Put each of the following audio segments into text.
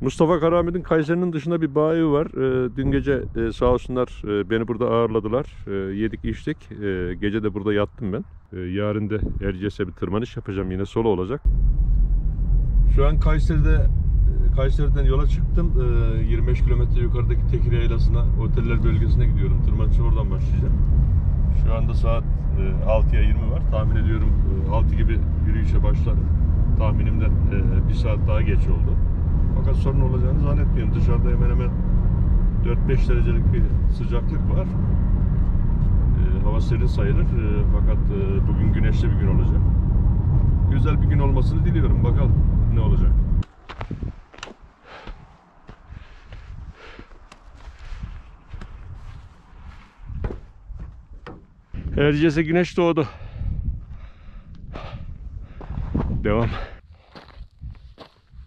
Mustafa Karamit'in Kayseri'nin dışında bir bayi var. Dün gece sağ olsunlar beni burada ağırladılar. Yedik içtik. Gece de burada yattım ben. Yarın da Erciyes'e bir tırmanış yapacağım. Yine solo olacak. Şu an Kayseri'den yola çıktım. 25 kilometre yukarıdaki Tekir Yaylası'na, oteller bölgesine gidiyorum. Tırmanışa oradan başlayacağım. Şu anda saat 6'ya 20 var. Tahmin ediyorum 6 gibi yürüyüşe başlarım. Tahminimden bir saat daha geç oldu. Fakat sorun olacağını zannetmiyorum. Dışarıda hemen hemen 4-5 derecelik bir sıcaklık var. Hava serin sayılır. Fakat bugün güneşli bir gün olacak. Güzel bir gün olmasını diliyorum. Bakalım ne olacak. Erciyes'e güneş doğdu. Devam.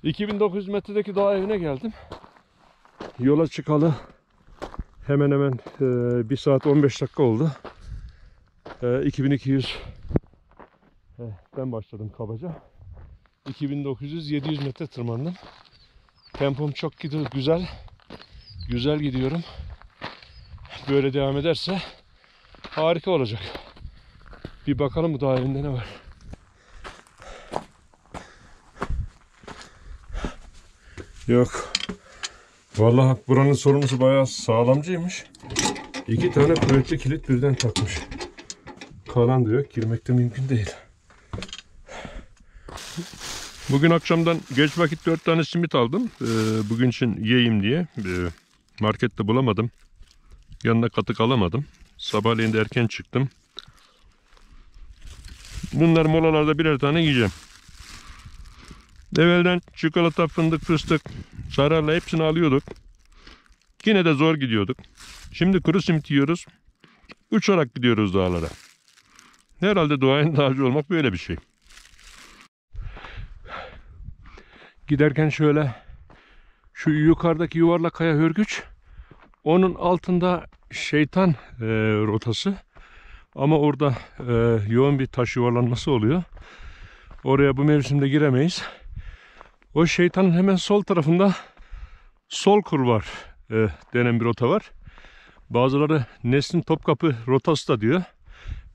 2900 metredeki dağ evine geldim. Yola çıkalı hemen hemen 1 saat 15 dakika oldu. 2200 ben başladım kabaca. 2900-700 metre tırmandım. Tempom çok güzel. Güzel gidiyorum. Böyle devam ederse harika olacak. Bir bakalım bu dağ evinde ne var. Yok. Vallahi buranın sorumlusu bayağı sağlamcıymış. 2 tane kuvvetli kilit birden takmış. Kalan diyor. Girmek de mümkün değil. Bugün akşamdan geç vakit 4 tane simit aldım. Bugün için yiyeyim diye. Markette bulamadım. Yanına katık alamadım. Sabahleyin de erken çıktım. Bunlar molalarda birer tane yiyeceğim. Evvelden çikolata, fındık, fıstık, zararla hepsini alıyorduk. Yine de zor gidiyorduk. Şimdi kuru simit yiyoruz. Uçarak gidiyoruz dağlara. Herhalde doğanın dağcı olmak böyle bir şey. Giderken şöyle şu yukarıdaki yuvarlak kaya hörgüç, onun altında şeytan rotası, ama orada yoğun bir taş yuvarlanması oluyor. Oraya bu mevsimde giremeyiz. O şeytanın hemen sol tarafında sol kulvar denen bir rota var. Bazıları Neslin Topkapı rotası da diyor.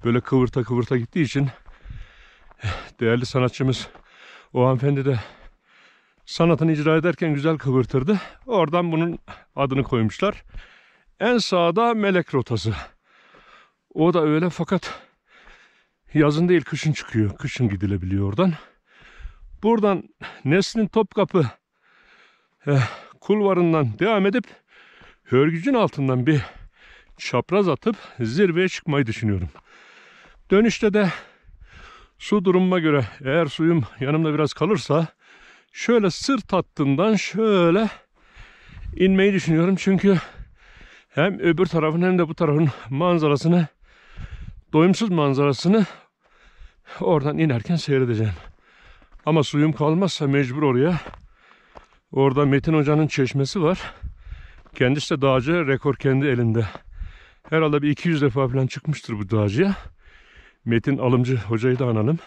Böyle kıvırta kıvırta gittiği için değerli sanatçımız o hanımefendi de sanatını icra ederken güzel kıvırtırdı. Oradan bunun adını koymuşlar. En sağda Melek rotası. O da öyle, fakat yazın değil kışın çıkıyor. Kışın gidilebiliyor oradan. Buradan Neslin Topkapı kulvarından devam edip hörgücün altından bir çapraz atıp zirveye çıkmayı düşünüyorum. Dönüşte de su durumuma göre, eğer suyum yanımda biraz kalırsa, şöyle sırt hattından şöyle inmeyi düşünüyorum. Çünkü hem öbür tarafın hem de bu tarafın manzarasını, doyumsuz manzarasını oradan inerken seyredeceğim. Ama suyum kalmazsa mecbur oraya. Orada Metin Hoca'nın çeşmesi var. Kendisi de dağcı, rekor kendi elinde. Herhalde bir 200 defa falan çıkmıştır bu dağcıya. Metin Alımcı hocayı da analım.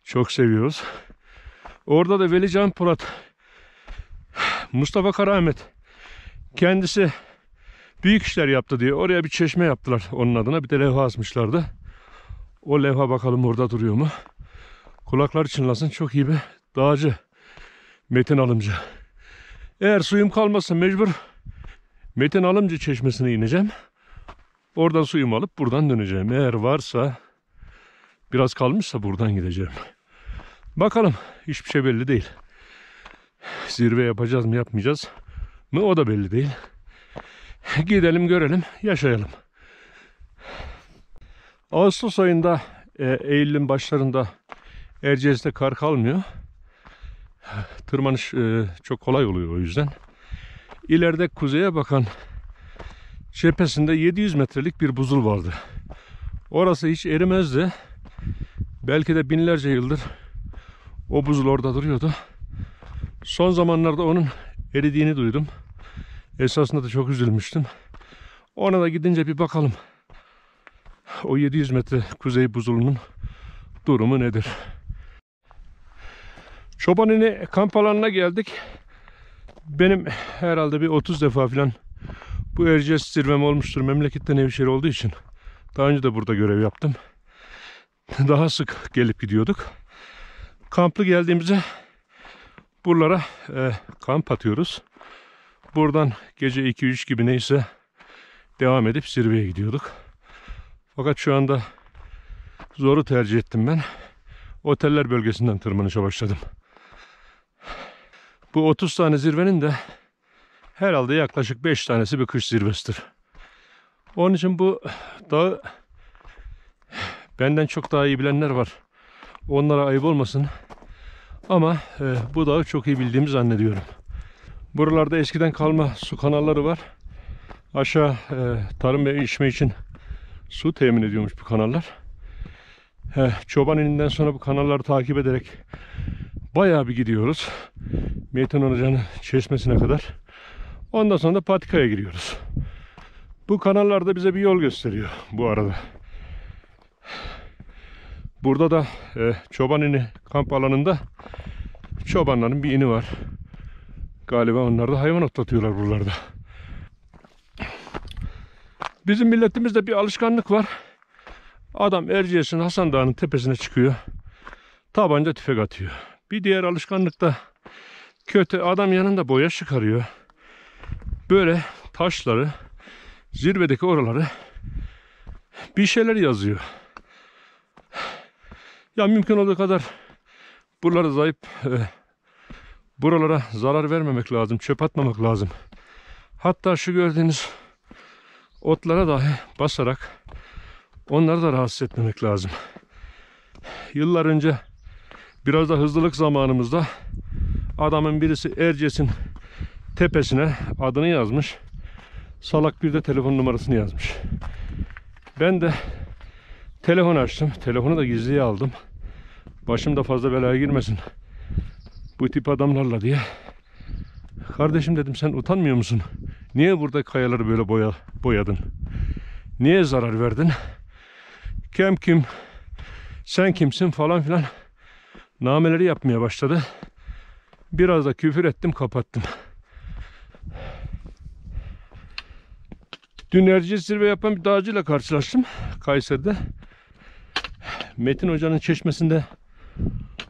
Çok seviyoruz. Orada da Veli Can Polat, Mustafa Karamet kendisi büyük işler yaptı diye oraya bir çeşme yaptılar onun adına. Bir de levha asmışlardı. O levha bakalım orada duruyor mu? Kulakları çınlasın, çok iyi bir dağcı Metin Alımcı. Eğer suyum kalmazsa mecbur Metin Alımcı çeşmesine ineceğim. Oradan suyumu alıp buradan döneceğim. Eğer varsa, biraz kalmışsa buradan gideceğim. Bakalım, hiçbir şey belli değil. Zirve yapacağız mı yapmayacağız mı o da belli değil. Gidelim, görelim, yaşayalım. Ağustos ayında Eylül'ün başlarında Erciyes'te kar kalmıyor. Tırmanış çok kolay oluyor o yüzden. İleride kuzeye bakan cephesinde 700 metrelik bir buzul vardı. Orası hiç erimezdi. Belki de binlerce yıldır o buzul orada duruyordu. Son zamanlarda onun eridiğini duydum. Esasında da çok üzülmüştüm. Ona da gidince bir bakalım. O 700 metre kuzey buzulunun durumu nedir? Çobanini kamp alanına geldik. Benim herhalde bir 30 defa falan bu Erciyes zirvem olmuştur. Memlekette Nevşehir olduğu için. Daha önce de burada görev yaptım. Daha sık gelip gidiyorduk. Kamplı geldiğimizde buralara kamp atıyoruz. Buradan gece 2-3 gibi neyse devam edip zirveye gidiyorduk. Fakat şu anda zoru tercih ettim ben. Oteller bölgesinden tırmanışa başladım. Bu 30 tane zirvenin de herhalde yaklaşık 5 tanesi bir kış zirvesidir. Onun için bu dağı benden çok daha iyi bilenler var. Onlara ayıp olmasın. Ama bu dağı çok iyi bildiğimi zannediyorum. Buralarda eskiden kalma su kanalları var. Aşağı tarım ve içme için su temin ediyormuş bu kanallar. Çoban ininden sonra bu kanalları takip ederek bayağı bir gidiyoruz. Metin Hoca'nın çeşmesine kadar. Ondan sonra da patikaya giriyoruz. Bu kanallar da bize bir yol gösteriyor bu arada. Burada da çoban ini kamp alanında çobanların bir ini var. Galiba onlar da hayvan otlatıyorlar buralarda. Bizim milletimizde bir alışkanlık var. Adam Erciyes'in Hasan Dağı'nın tepesine çıkıyor. Tabanca tüfek atıyor. Bir diğer alışkanlık da kötü adam yanında boya çıkarıyor. Böyle taşları, zirvedeki oraları bir şeyler yazıyor. Ya mümkün olduğu kadar buralara zarar vermemek lazım, çöp atmamak lazım. Hatta şu gördüğünüz otlara dahi basarak onları da rahatsız etmemek lazım. Yıllar önce biraz da hızlılık zamanımızda adamın birisi Erciyes'in tepesine adını yazmış. Salak bir de telefon numarasını yazmış. Ben de telefon açtım. Telefonu da gizliye aldım. Başım da fazla belaya girmesin bu tip adamlarla diye. Kardeşim dedim, sen utanmıyor musun? Niye burada kayaları böyle boyadın? Niye zarar verdin? Kim? Sen kimsin falan filan. Nameleri yapmaya başladı. Biraz da küfür ettim, kapattım. Dün Erciyes zirve yapan bir dağcıyla karşılaştım Kayseri'de. Metin Hoca'nın çeşmesinde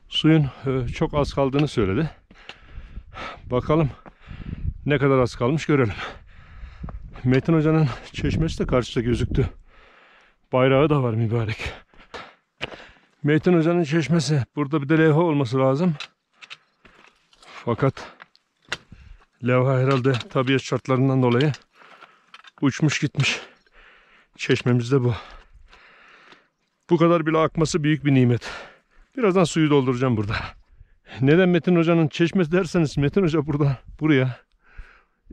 suyun çok az kaldığını söyledi. Bakalım ne kadar az kalmış görelim. Metin Hoca'nın çeşmesi de karşıda gözüktü. Bayrağı da var mübarek. Metin Hoca'nın çeşmesi. Burada bir de levha olması lazım. Fakat levha herhalde tabiat şartlarından dolayı uçmuş gitmiş. Çeşmemiz de bu. Bu kadar bile akması büyük bir nimet. Birazdan suyu dolduracağım burada. Neden Metin Hoca'nın çeşmesi derseniz, Metin Hoca buraya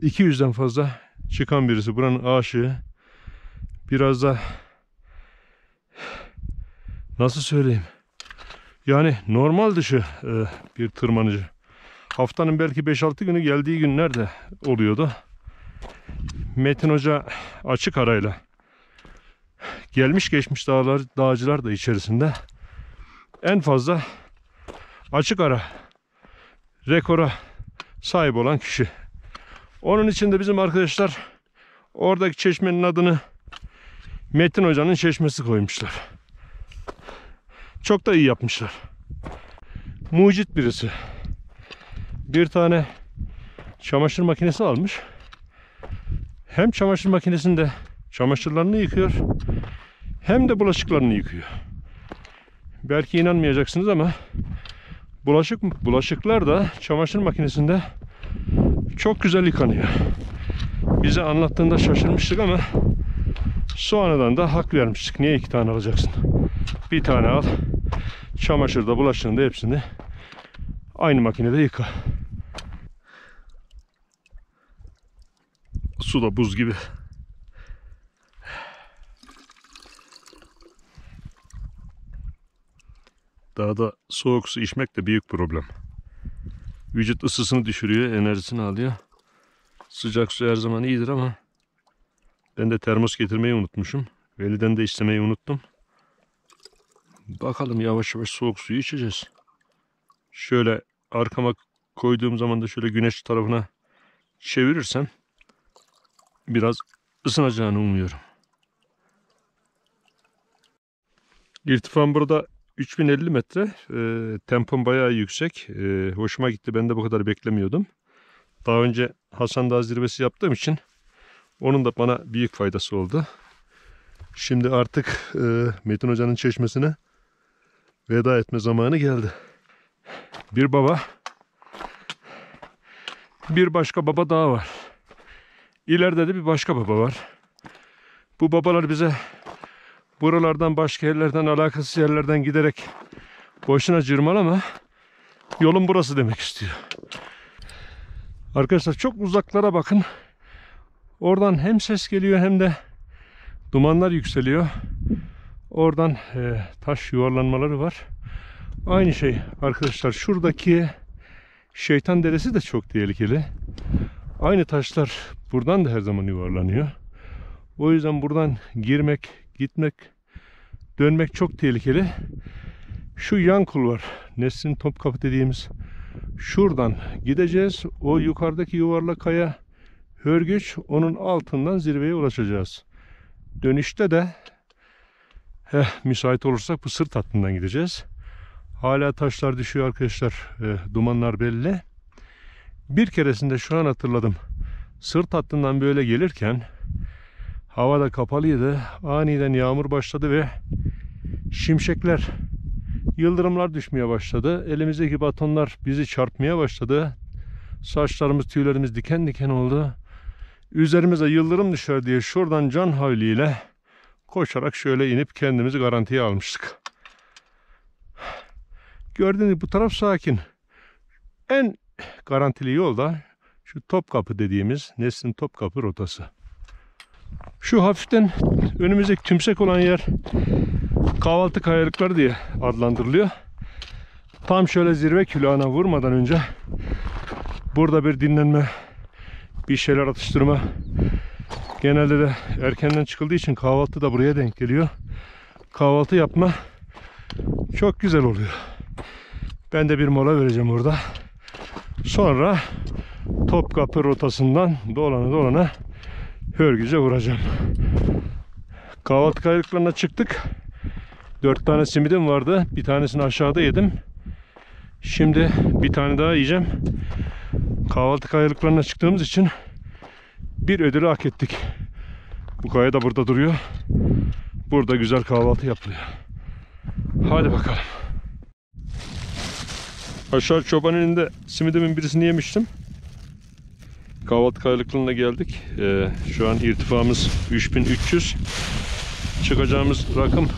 200'den fazla çıkan birisi. Buranın aşığı. Biraz da nasıl söyleyeyim? Yani normal dışı bir tırmanıcı. Haftanın belki 5-6 günü geldiği günler de oluyordu. Metin Hoca açık arayla gelmiş geçmiş dağcılar da içerisinde en fazla açık ara rekora sahip olan kişi. Onun için de bizim arkadaşlar oradaki çeşmenin adını Metin Hoca'nın çeşmesi koymuşlar. Çok da iyi yapmışlar. Mucit birisi. Bir tane çamaşır makinesi almış. Hem çamaşır makinesinde çamaşırlarını yıkıyor, hem de bulaşıklarını yıkıyor. Belki inanmayacaksınız ama bulaşıklar da çamaşır makinesinde çok güzel yıkanıyor. Bize anlattığında şaşırmıştık ama sonradan da hak vermiştik. Niye 2 tane alacaksın? Bir tane al. Çamaşırda, bulaşığında hepsini aynı makinede yıka. Su da buz gibi. Daha da soğuk su içmek de büyük problem. Vücut ısısını düşürüyor, enerjisini alıyor. Sıcak su her zaman iyidir ama ben de termos getirmeyi unutmuşum. Veli'den de istemeyi unuttum. Bakalım yavaş yavaş soğuk suyu içeceğiz. Şöyle arkama koyduğum zaman da şöyle güneş tarafına çevirirsem biraz ısınacağını umuyorum. İrtifam burada 3050 metre. Tempom bayağı yüksek. Hoşuma gitti. Ben de bu kadar beklemiyordum. Daha önce Hasan Dağı zirvesi yaptığım için onun da bana büyük faydası oldu. Şimdi artık Metin Hoca'nın çeşmesine veda etme zamanı geldi. Bir baba, bir başka baba daha var. İleride de bir başka baba var. Bu babalar bize buralardan, başka yerlerden, alakasız yerlerden giderek boşuna cırmalama, yolun burası demek istiyor. Arkadaşlar çok uzaklara bakın. Oradan hem ses geliyor hem de dumanlar yükseliyor. Oradan taş yuvarlanmaları var. Aynı şey arkadaşlar, şuradaki Şeytan Deresi de çok tehlikeli. Aynı taşlar buradan da her zaman yuvarlanıyor. O yüzden buradan girmek, gitmek, dönmek çok tehlikeli. Şu yan kulvar, Nesrin Topkapı dediğimiz, şuradan gideceğiz. O yukarıdaki yuvarlak kaya hörgüç, onun altından zirveye ulaşacağız. Dönüşte de müsait olursak bu sırt hattından gideceğiz. Hala taşlar düşüyor arkadaşlar. Dumanlar belli. Bir keresinde şu an hatırladım. Sırt hattından böyle gelirken hava da kapalıydı. Aniden yağmur başladı ve şimşekler, yıldırımlar düşmeye başladı. Elimizdeki batonlar bizi çarpmaya başladı. Saçlarımız, tüylerimiz diken diken oldu. Üzerimize yıldırım düşer diye şuradan can havliyle koşarak şöyle inip kendimizi garantiye almıştık. Gördüğünüz gibi bu taraf sakin. En garantili yol da şu Topkapı dediğimiz Nesrin Topkapı rotası. Şu hafiften önümüzdeki tümsek olan yer Kahvaltı Kayalıkları diye adlandırılıyor. Tam şöyle zirve külahına vurmadan önce burada bir dinlenme, bir şeyler atıştırma. Genelde de erkenden çıkıldığı için kahvaltı da buraya denk geliyor. Kahvaltı yapma çok güzel oluyor. Ben de bir mola vereceğim orada. Sonra Topkapı rotasından dolana hörgüce vuracağım. Kahvaltı kayalıklarına çıktık. 4 tane simidim vardı. Bir tanesini aşağıda yedim. Şimdi bir tane daha yiyeceğim. Kahvaltı kayalıklarına çıktığımız için bir ödülü hak ettik. Bu kaya da burada duruyor. Burada güzel kahvaltı yapılıyor. Hadi bakalım. Aşağı Çobaneli'nde simidimin birisini yemiştim. Kahvaltı kayalıklarına geldik. Şu an irtifamız 3300. Çıkacağımız rakım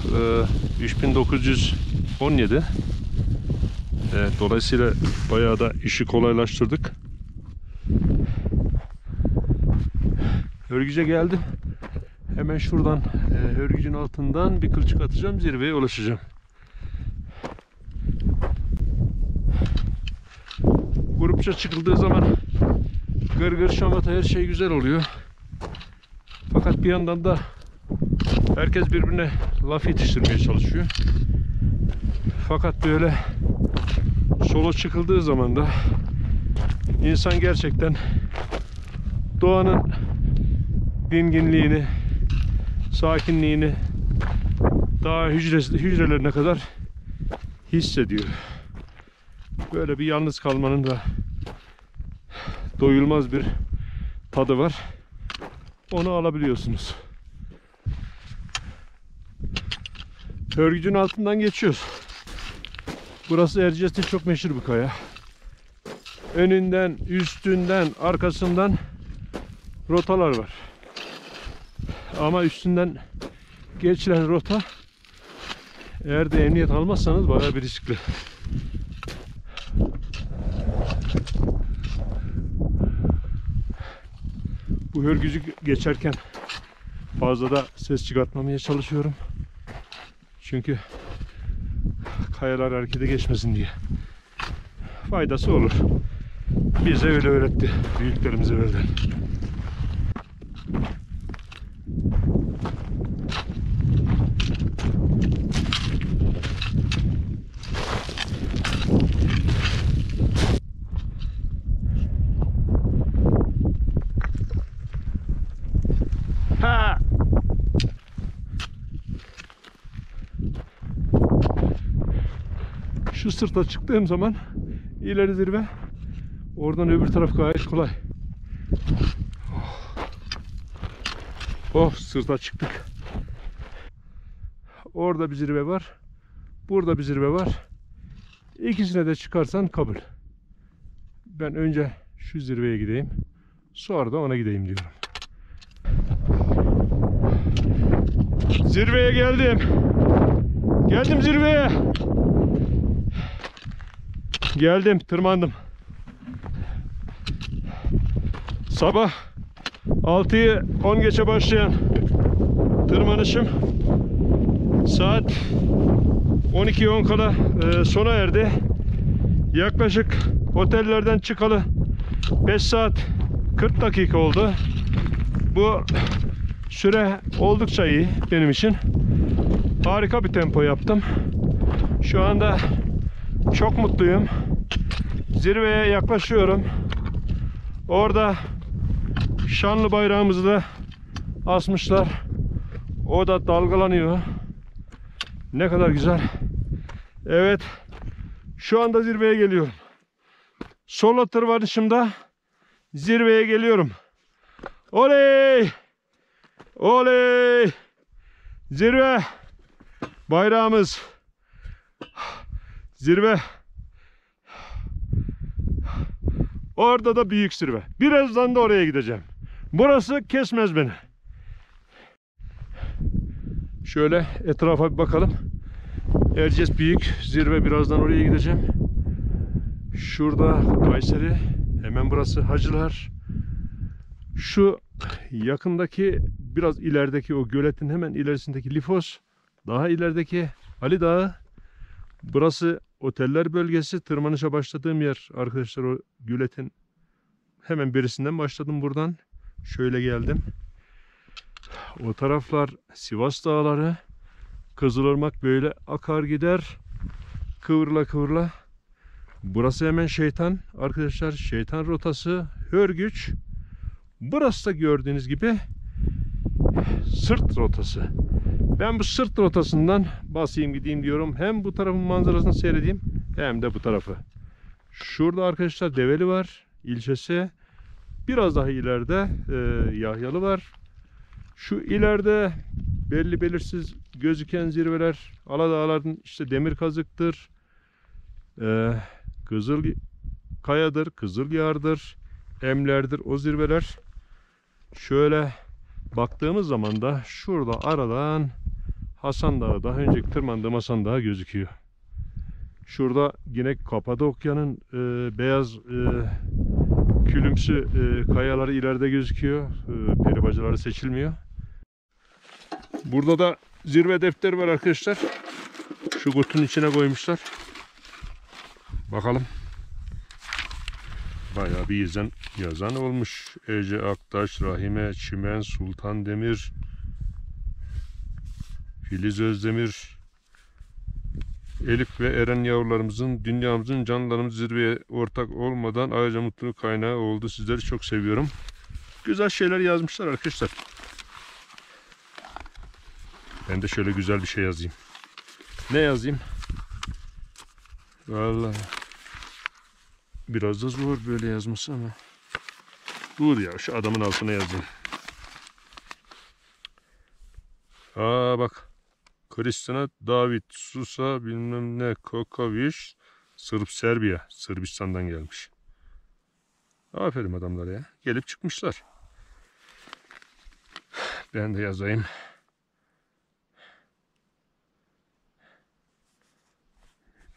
3917. Dolayısıyla bayağı da işi kolaylaştırdık. Hörgüce geldim. Hemen şuradan hörgücün altından bir kılçık atacağım, zirveye ulaşacağım. Grupça çıkıldığı zaman gırgır şamata her şey güzel oluyor. Fakat bir yandan da herkes birbirine laf yetiştirmeye çalışıyor. Fakat böyle solo çıkıldığı zaman da insan gerçekten doğanın dinginliğini, sakinliğini daha hücrelerine kadar hissediyor. Böyle bir yalnız kalmanın da doyulmaz bir tadı var. Onu alabiliyorsunuz. Hörgücün altından geçiyoruz. Burası Erciyes'te çok meşhur bir kaya. Önünden, üstünden, arkasından rotalar var. Ama üstünden geçilen rota, eğer de emniyet almazsanız bayağı bir riskli. Bu hörgücü geçerken fazla da ses çıkartmamaya çalışıyorum. Çünkü kayalar harekete geçmesin diye. Faydası olur. Bize öyle öğretti büyüklerimiz evvelden. Şu sırta çıktığım zaman ileri zirve. Oradan öbür taraf gayet kolay. Oh, sırta çıktık. Orada bir zirve var. Burada bir zirve var. İkisine de çıkarsan kabul. Ben önce şu zirveye gideyim. Sonra da ona gideyim diyorum. Zirveye geldim. Geldim zirveye. Geldim, tırmandım. Sabah 6'yı 10 geçe başlayan tırmanışım saat 12:10 kala sona erdi. Yaklaşık otellerden çıkalı 5 saat 40 dakika oldu. Bu süre oldukça iyi benim için. Harika bir tempo yaptım. Şu anda çok mutluyum. Zirveye yaklaşıyorum. Orada şanlı bayrağımızı da asmışlar. O da dalgalanıyor. Ne kadar güzel. Evet. Şu anda zirveye geliyorum. Solo tırmanışımda zirveye geliyorum. Oley! Oley! Zirve! Bayrağımız. Zirve. Orada da büyük zirve. Birazdan da oraya gideceğim. Burası kesmez beni. Şöyle etrafa bir bakalım. Erciyes büyük zirve, birazdan oraya gideceğim. Şurada Kayseri, hemen burası Hacılar. Şu yakındaki, biraz ilerideki o göletin hemen ilerisindeki Lifos. Daha ilerideki Ali Dağı. Burası oteller bölgesi. Tırmanışa başladığım yer arkadaşlar, o göletin hemen birisinden başladım buradan. Şöyle geldim. O taraflar Sivas Dağları. Kızılırmak böyle akar gider. Kıvrıla kıvrıla. Burası hemen Şeytan arkadaşlar. Şeytan rotası. Hörgüç. Burası da gördüğünüz gibi sırt rotası. Ben bu sırt rotasından basayım gideyim diyorum. Hem bu tarafın manzarasını seyredeyim hem de bu tarafı. Şurada arkadaşlar Develi var. İlçesi. Biraz daha ileride Yahyalı var. Şu ileride belli belirsiz gözüken zirveler Aladağların işte Demirkazık'tır. Kızıl Kaya'dır, Kızılyar'dır, Emler'dir o zirveler. Şöyle baktığımız zaman da şurada aradan Hasan Dağı, daha önceki tırmandığım Hasan Dağı gözüküyor. Şurada yine Kapadokya'nın beyaz külümsü kayaları ileride gözüküyor. Peribacaları seçilmiyor. Burada da zirve defteri var arkadaşlar. Şu kutunun içine koymuşlar. Bakalım. Bayağı bir yazan olmuş. Ece Aktaş, Rahime Çimen, Sultan Demir, Filiz Özdemir, Elif ve Eren yavrularımızın, dünyamızın, canlılarımız zirveye ortak olmadan ayrıca mutluluk kaynağı oldu. Sizleri çok seviyorum. Güzel şeyler yazmışlar arkadaşlar. Ben de şöyle güzel bir şey yazayım. Ne yazayım? Vallahi biraz da zor böyle yazması ama. Dur ya, şu adamın altına yazayım. Aa bak. Kristina David Susa bilmem ne Kokoviç, Serbiya. Sırbistan'dan gelmiş. Aferin adamlara ya. Gelip çıkmışlar. Ben de yazayım.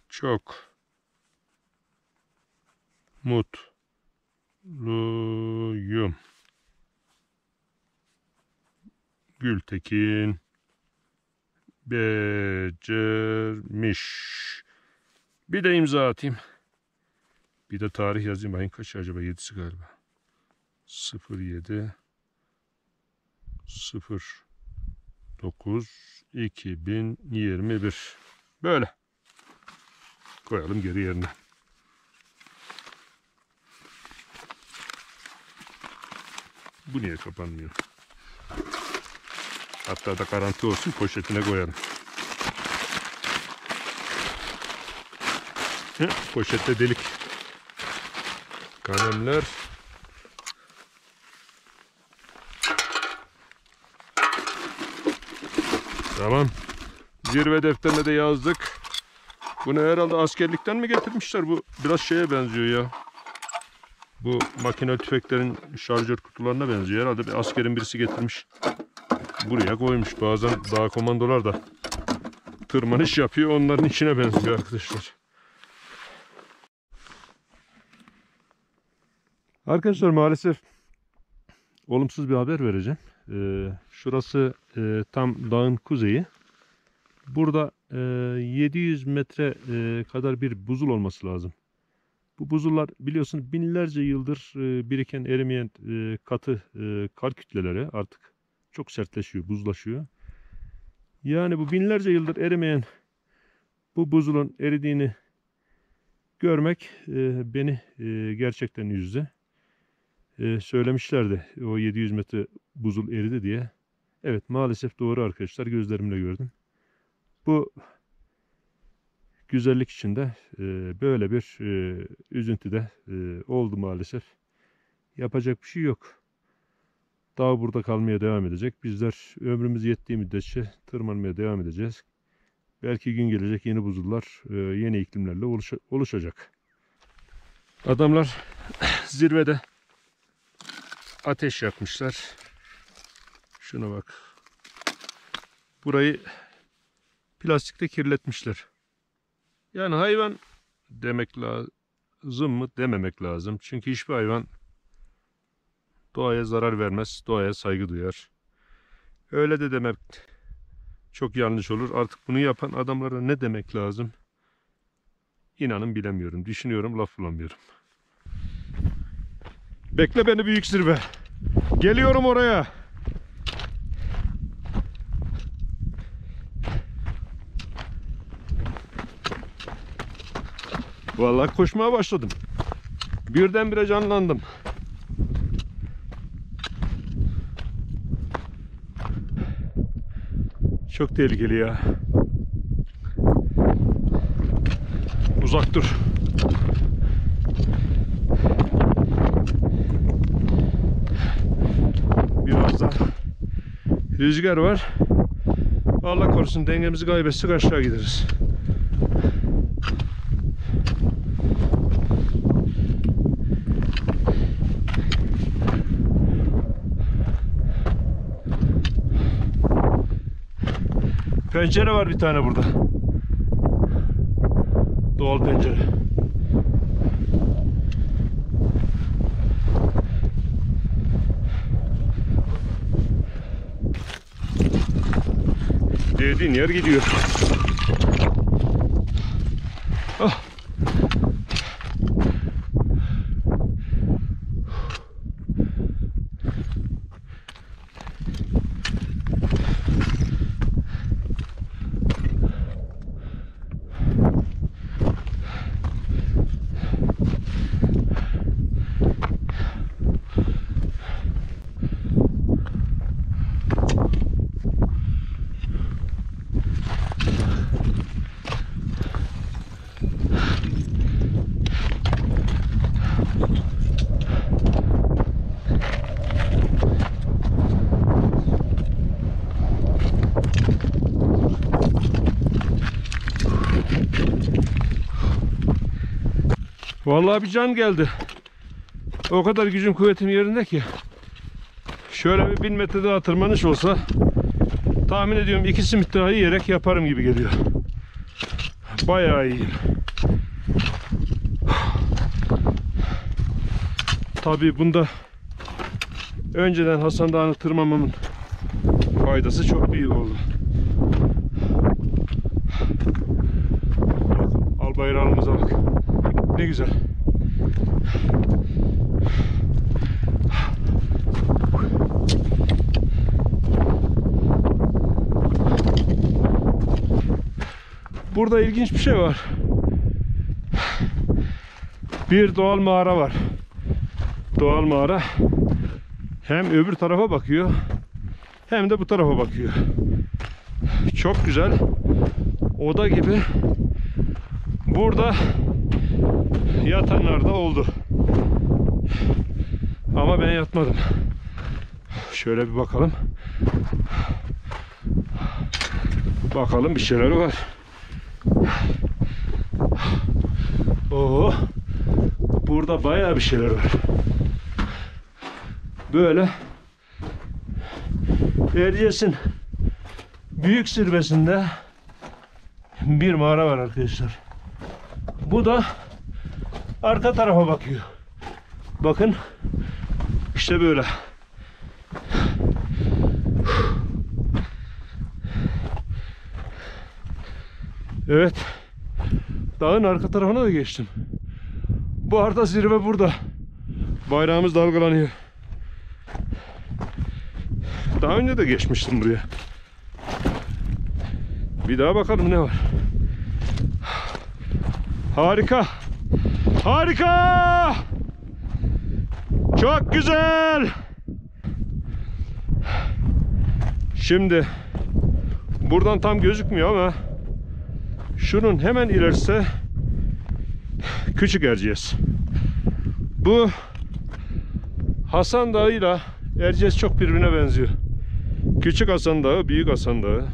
Çok mutluyum. Gültekin becermiş. Bir de imza atayım. Bir de tarih yazayım. Ayın kaç acaba? 7'si galiba. 07 09 2021. Böyle. Koyalım geri yerine. Bu niye kapanmıyor? Hatta da garanti olsun poşetine koyalım. Poşette delik. Kalemler. Tamam. Zirve defterine de yazdık. Bunu herhalde askerlikten mi getirmişler? Bu biraz şeye benziyor ya. Bu makine tüfeklerin şarjör kutularına benziyor. Herhalde bir askerin birisi getirmiş. Buraya koymuş. Bazen dağ komandolar da tırmanış yapıyor. Onların içine benziyor arkadaşlar. Arkadaşlar maalesef olumsuz bir haber vereceğim. Şurası tam dağın kuzeyi. Burada 700 metre kadar bir buzul olması lazım. Bu buzullar biliyorsun binlerce yıldır biriken erimeyen katı kar kütleleri artık çok sertleşiyor, buzlaşıyor. Yani bu binlerce yıldır erimeyen bu buzulun eridiğini görmek beni gerçekten üzdü. Söylemişlerdi o 700 metre buzul eridi diye. Evet maalesef doğru arkadaşlar, gözlerimle gördüm. Bu güzellik içinde böyle bir üzüntü de oldu maalesef. Yapacak bir şey yok. Dağ burada kalmaya devam edecek. Bizler ömrümüz yettiği müddetçe tırmanmaya devam edeceğiz. Belki gün gelecek yeni buzullar, yeni iklimlerle oluşacak. Adamlar zirvede ateş yapmışlar. Şuna bak. Burayı plastikle kirletmişler. Yani hayvan demek lazım mı? Dememek lazım. Çünkü hiçbir hayvan doğaya zarar vermez, doğaya saygı duyar. Öyle de demek çok yanlış olur. Artık bunu yapan adamlara ne demek lazım? İnanın bilemiyorum. Düşünüyorum, laf bulamıyorum. Bekle beni büyük zirve. Geliyorum oraya. Vallahi koşmaya başladım. Birdenbire canlandım. Çok tehlikeli ya. Uzak dur. Biraz da rüzgar var. Allah korusun dengemizi kaybetsek aşağı gideriz. Pencere var bir tane burada. Doğal pencere. Dediğin yer gidiyor. Ah. Vallahi bir can geldi. O kadar gücüm kuvvetim yerinde ki. Şöyle bir 1000 metre daha tırmanış olsa tahmin ediyorum 2 simit daha yiyerek yaparım gibi geliyor. Bayağı iyi. Tabii bunda önceden Hasan Dağı'nı tırmanmamın faydası çok büyük oldu. Al bayrağımıza bak. Ne güzel. Burada ilginç bir şey var. Bir doğal mağara var. Doğal mağara hem öbür tarafa bakıyor hem de bu tarafa bakıyor. Çok güzel. Oda gibi. Burada Yatanlar da oldu. Ama ben yatmadım. Şöyle bir bakalım. Bakalım bir şeyler var. Oo. Burada bayağı bir şeyler var. Böyle Erciyes'in büyük zirvesinde bir mağara var arkadaşlar. Bu da arka tarafa bakıyor. Bakın işte böyle. Evet. Dağın arka tarafına da geçtim. Bu arada zirve burada. Bayrağımız dalgalanıyor. Daha önce de geçmiştim buraya. Bir daha bakalım ne var. Harika. Harika. Çok güzel. Şimdi buradan tam gözükmüyor ama şunun hemen ilerisi Küçük Erciyes. Bu Hasan Dağı ile Erciyes çok birbirine benziyor. Küçük Hasan Dağı, Büyük Hasan Dağı.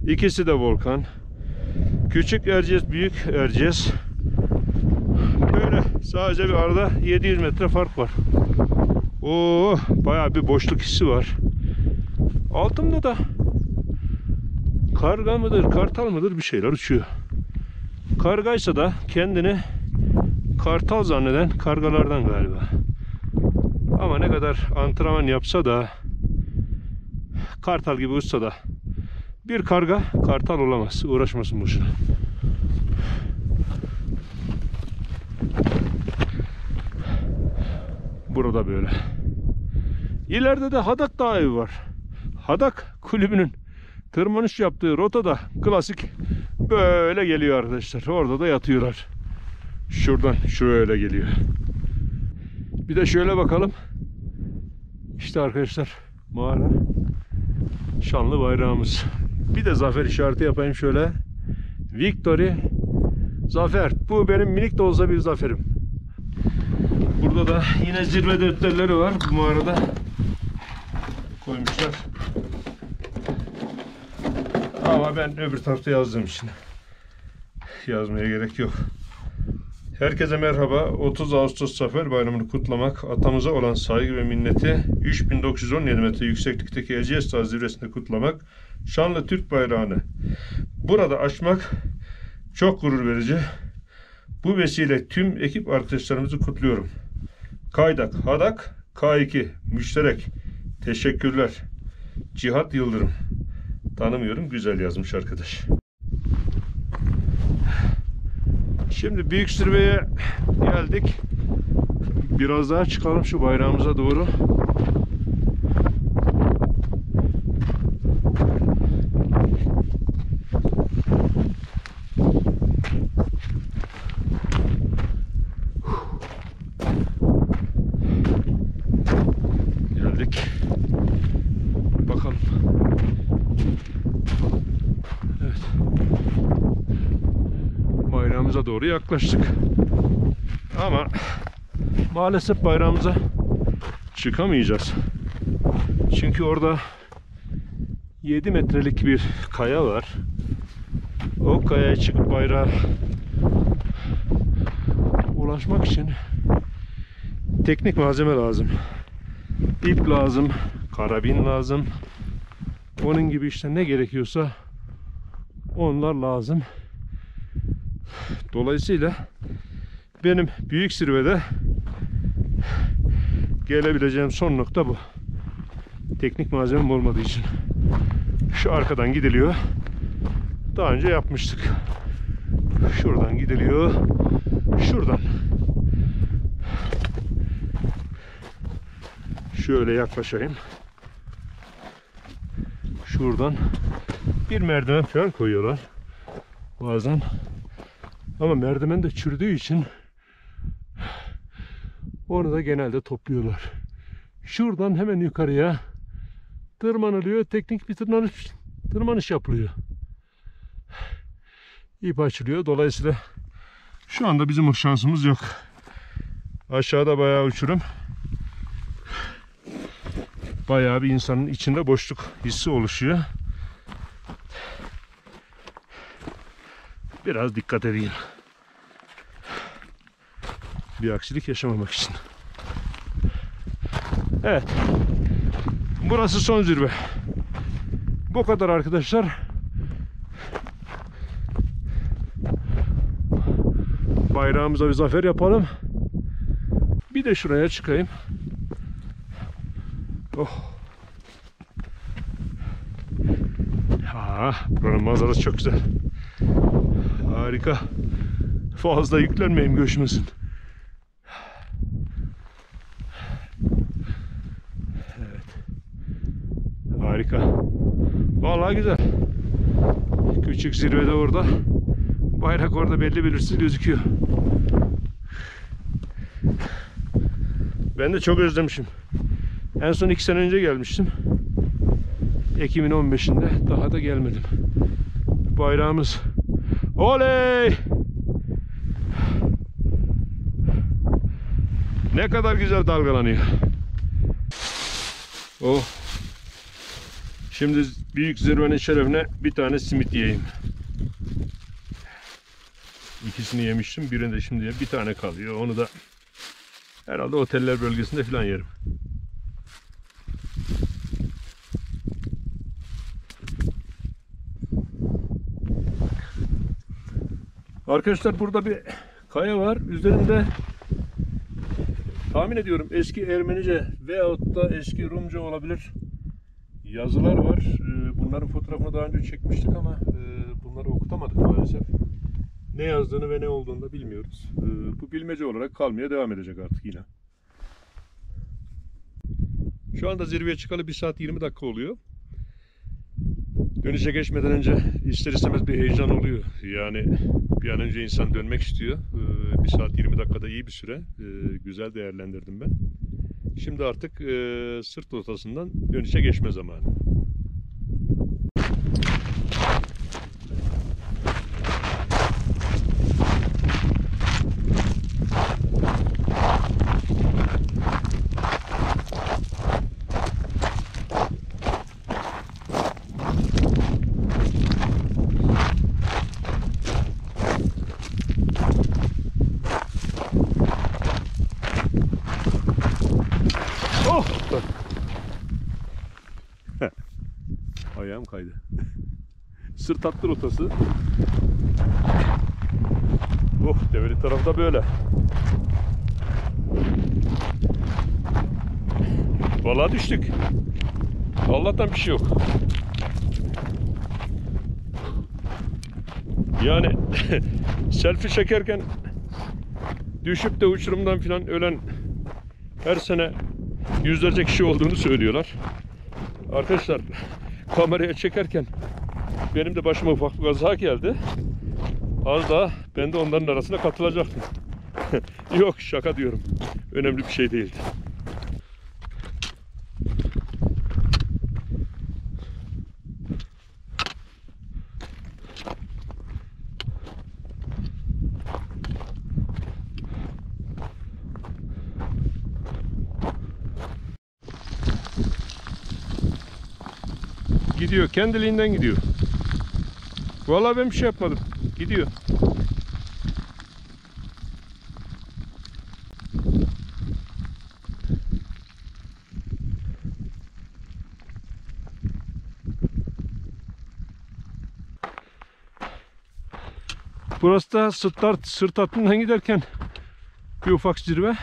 İkisi de volkan. Küçük Erciyes, Büyük Erciyes. Böyle sadece bir arada 700 metre fark var. Oo, bayağı bir boşluk hissi var. Altımda da karga mıdır, kartal mıdır bir şeyler uçuyor. Kargaysa da kendini kartal zanneden kargalardan galiba. Ama ne kadar antrenman yapsa da, kartal gibi uçsa da bir karga kartal olamaz. Uğraşmasın boşuna. Burada böyle. İleride de Hadak Dağı evi var. Hadak kulübünün tırmanış yaptığı rotada klasik böyle geliyor arkadaşlar. Orada da yatıyorlar. Şuradan şöyle geliyor. Bir de şöyle bakalım. İşte arkadaşlar mağara. Şanlı bayrağımız. Bir de zafer işareti yapayım şöyle. Victory. Zafer. Bu benim minik de olsa bir zaferim. Burada da yine zirve defterleri var. Bu mağarada koymuşlar. Ama ben öbür tarafta yazdığım için yazmaya gerek yok. Herkese merhaba. 30 Ağustos Zafer Bayramı'nı kutlamak, atamıza olan saygı ve minneti 3917 metre yükseklikteki Erciyes Dağı zirvesinde kutlamak, şanlı Türk bayrağını burada açmak çok gurur verici. Bu vesile tüm ekip arkadaşlarımızı kutluyorum. Kaydak, Hadak, K2, müşterek. Teşekkürler. Cihat Yıldırım. Tanımıyorum, güzel yazmış arkadaş. Şimdi büyük zirveye geldik. Biraz daha çıkalım şu bayrağımıza doğru. Geldik. Bakalım. Evet. Bayrağımıza doğru yaklaştık. Ama maalesef bayrağımıza çıkamayacağız. Çünkü orada 7 metrelik bir kaya var. O kayaya çıkıp bayrağa ulaşmak için teknik malzeme lazım. İp lazım, karabin lazım. Onun gibi işte ne gerekiyorsa onlar lazım. Dolayısıyla benim büyük zirvede gelebileceğim son nokta bu. Teknik malzemem olmadığı için. Şu arkadan gidiliyor. Daha önce yapmıştık. Şuradan gidiliyor. Şuradan. Şöyle yaklaşayım. Şuradan bir merdiven falan koyuyorlar bazen. Ama merdiven de çürüdüğü için onu da genelde topluyorlar. Şuradan hemen yukarıya tırmanılıyor. Teknik bir tırmanış yapılıyor. İp açılıyor. Dolayısıyla Şu anda bizim şansımız yok. Aşağıda bayağı uçurum. Bayağı bir insanın içinde boşluk hissi oluşuyor. Biraz dikkat edeyim. Bir aksilik yaşamamak için. Evet. Burası son zirve. Bu kadar arkadaşlar. Bayrağımıza bir zafer yapalım. Bir de şuraya çıkayım. Oh. Buranın manzarası çok güzel. Harika. Fazla yüklenmeyeyim, göçmesin. Evet. Harika. Vallahi güzel. Küçük zirvede orada. Bayrak orada belli belirsiz gözüküyor. Ben de çok özlemişim. En son 2 sene önce gelmiştim. Ekim'in 15'inde. Daha da gelmedim. Bayrağımız. Oley! Ne kadar güzel dalgalanıyor. Oh. Şimdi büyük zirvenin şerefine bir tane simit yiyeyim. İkisini yemiştim. Birini de şimdi bir tane kalıyor. Onu da herhalde oteller bölgesinde falan yerim. Arkadaşlar burada bir kaya var. Üzerinde tahmin ediyorum eski Ermenice veyahut da eski Rumca olabilir yazılar var. Bunların fotoğrafını daha önce çekmiştik ama bunları okutamadık maalesef. Ne yazdığını ve ne olduğunu da bilmiyoruz. Bu bilmece olarak kalmaya devam edecek artık yine. Şu anda zirveye çıkalı 1 saat 20 dakika oluyor. Dönüşe geçmeden önce ister istemez bir heyecan oluyor. Yani bir an önce insan dönmek istiyor. 1 saat 20 dakikada iyi bir süre. Güzel değerlendirdim ben. Şimdi artık sırt rotasından dönüşe geçme zamanı. Ayağım kaydı. Sırt hattı rotası. Oh, develi tarafta böyle. Vallahi düştük. Allah'tan bir şey yok. Yani selfie çekerken düşüp de uçurumdan falan ölen her sene yüzlerce kişi olduğunu söylüyorlar. Arkadaşlar, kameraya çekerken benim de başıma ufak bir kaza geldi. Az daha ben de onların arasına katılacaktım. Yok, şaka diyorum. Önemli bir şey değildi. Gidiyor, kendiliğinden gidiyor. Vallahi ben bir şey yapmadım. Gidiyor. Burası da sırt hattından giderken bir ufak zirve.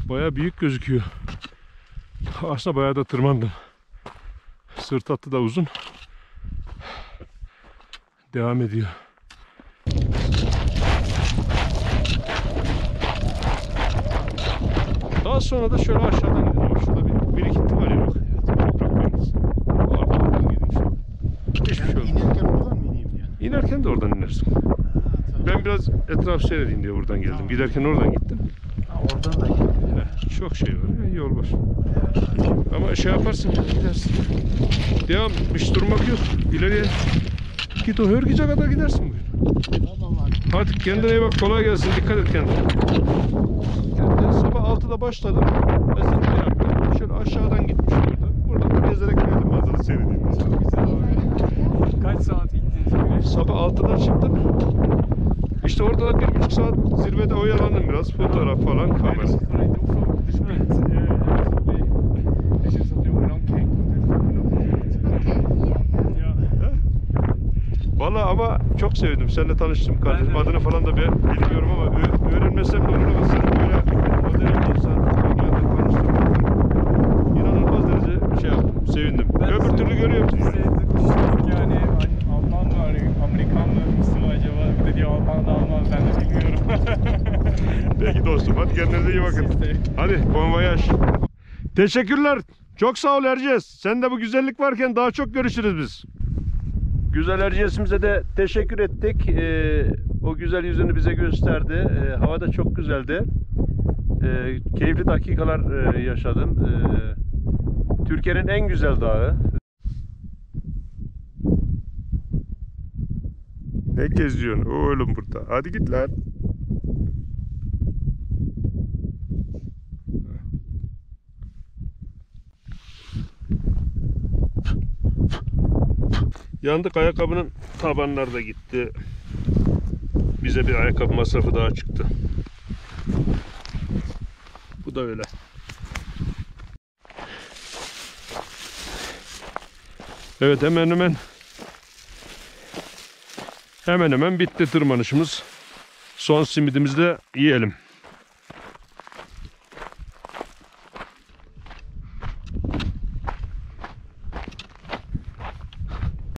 Bayağı büyük gözüküyor. Aslında bayağı da tırmandım. Sırt hattı da uzun. Devam ediyor. Daha sonra da şöyle aşağıdan gidelim. Ama şurada bir birikinti var ya bak. Evet, bırakmayız. Oradan gidelim. Hiçbir şey olmaz. İnerken oradan mı ineyim diyor? İnerken de oradan inersin. Tamam. Ben biraz etraf seyredeyim diye buradan geldim. Tamam. Giderken oradan gittim. Oradan da ineyim. Çok şey var. Yol var. Ama şey yaparsın, gidersin. Devam. Hiç durmak yok. İleriye git, o Hörgüç'e kadar gidersin bugün. Tamam abi. Hadi kendine iyi bak, kolay gelsin, dikkat et kendine. Kendine sabah 6'da başladım. Zirve yaptım. Şöyle aşağıdan gitmiştim orada. Buradan da gezerek geldim, manzara seyredeyim. Çok güzel abi. Kaç saat gittiniz güneş? Sabah 6'da çıktım. İşte orada da 1,5 saat zirvede oyalandım biraz. Fotoğraf falan, kamera. Vallahi ama çok sevdim. Seninle tanıştım kardeşim. Adını falan da ben bilmiyorum ama öğrenmesem de olur ama sen böyle modern bir insan onlarla tanıştım. İnanılmaz derece şey yaptım. Sevindim. Öbür türlü görüyorum seni. Yani Alman mı arıyor, Amerikan mı, Mısır mı acaba? Bir de diyor Alman da Alman, ben de bilmiyorum. Peki dostum, hadi kendinize iyi bakın. Hadi bon voyage. Teşekkürler. Çok sağ ol Erciyes. Sen de bu güzellik varken daha çok görüşürüz biz. Güzel Erciyes'imize de teşekkür ettik. O güzel yüzünü bize gösterdi. Hava da çok güzeldi. Keyifli dakikalar yaşadım. Türkiye'nin en güzel dağı. Ne geziyorsun oğlum burada? Hadi git lan. Yandık, ayakkabının tabanları da gitti. Bize bir ayakkabı masrafı daha çıktı. Bu da öyle. Evet, hemen hemen bitti tırmanışımız. Son simidimizi de yiyelim.